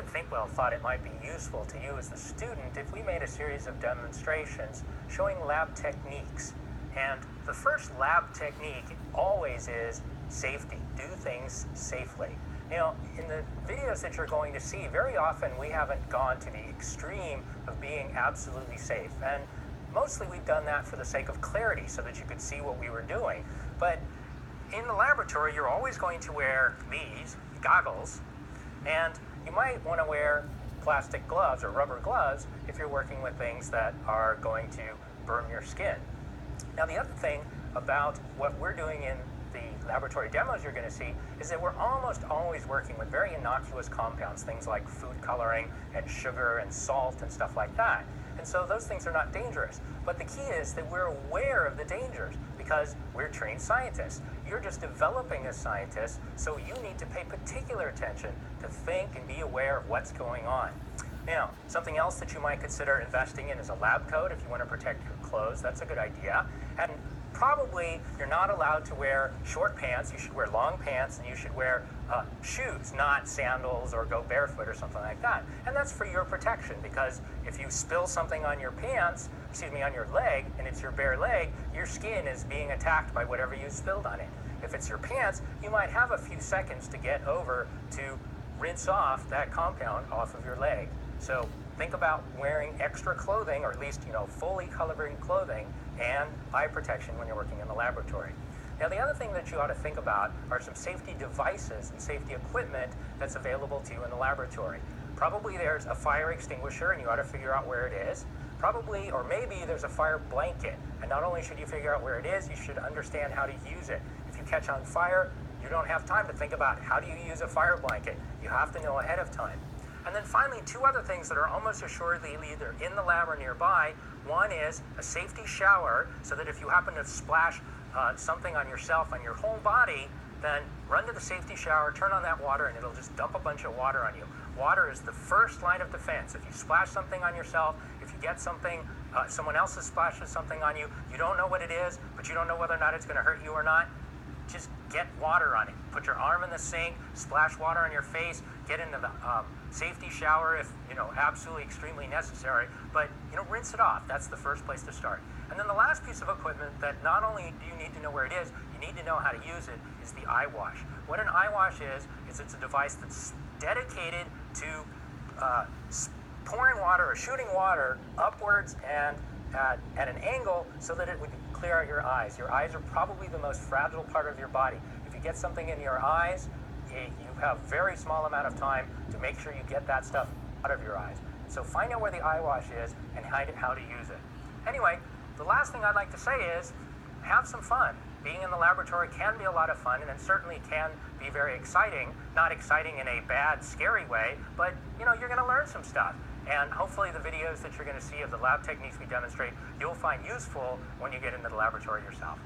at ThinkWell thought it might be useful to you as the student if we made a series of demonstrations showing lab techniques. And the first lab technique always is safety. Do things safely. You know, in the videos that you're going to see, very often we haven't gone to the extreme of being absolutely safe. And mostly we've done that for the sake of clarity so that you could see what we were doing. But in the laboratory, you're always going to wear these goggles, and you might want to wear plastic gloves or rubber gloves if you're working with things that are going to burn your skin. Now, the other thing about what we're doing in the laboratory demos you're going to see is that we're almost always working with very innocuous compounds, things like food coloring and sugar and salt and stuff like that. And so those things are not dangerous. But the key is that we're aware of the dangers because we're trained scientists. You're just developing as scientists, so you need to pay particular attention to think and be aware of what's going on. Now, something else that you might consider investing in is a lab coat if you want to protect your clothes. That's a good idea. And probably you're not allowed to wear short pants. You should wear long pants, and you should wear shoes, not sandals or go barefoot or something like that. And that's for your protection, because if you spill something on your pants, on your leg, and it's your bare leg, your skin is being attacked by whatever you spilled on it. If it's your pants, you might have a few seconds to get over to rinse off that compound off of your leg. So think about wearing extra clothing, or at least, fully covering clothing and eye protection when you're working in the laboratory. Now, the other thing that you ought to think about are some safety devices and safety equipment that's available to you in the laboratory. Probably there's a fire extinguisher, and you ought to figure out where it is. Probably, or maybe there's a fire blanket, and not only should you figure out where it is, you should understand how to use it. If you catch on fire, you don't have time to think about how do you use a fire blanket. You have to know ahead of time. And then finally, two other things that are almost assuredly either in the lab or nearby. One is a safety shower, so that if you happen to splash something on yourself, on your whole body, then run to the safety shower, turn on that water, and it'll just dump a bunch of water on you. Water is the first line of defense. If you splash something on yourself, if you get something, someone else splashes something on you, you don't know what it is, but you don't know whether or not it's going to hurt you or not, just get water on it. Put your arm in the sink, splash water on your face, get into the safety shower if, absolutely extremely necessary, but, rinse it off. That's the first place to start. And then the last piece of equipment that not only do you need to know where it is, you need to know how to use it, is the eye wash. What an eye wash is it's a device that's dedicated to pouring water or shooting water upwards and at an angle so that it would clear out your eyes. Your eyes are probably the most fragile part of your body. If you get something in your eyes, you have a very small amount of time to make sure you get that stuff out of your eyes. So find out where the eye wash is and how to use it. Anyway, the last thing I'd like to say is have some fun. Being in the laboratory can be a lot of fun, and it certainly can be very exciting. Not exciting in a bad, scary way, but you're going to learn some stuff. And hopefully the videos that you're going to see of the lab techniques we demonstrate, you'll find useful when you get into the laboratory yourself.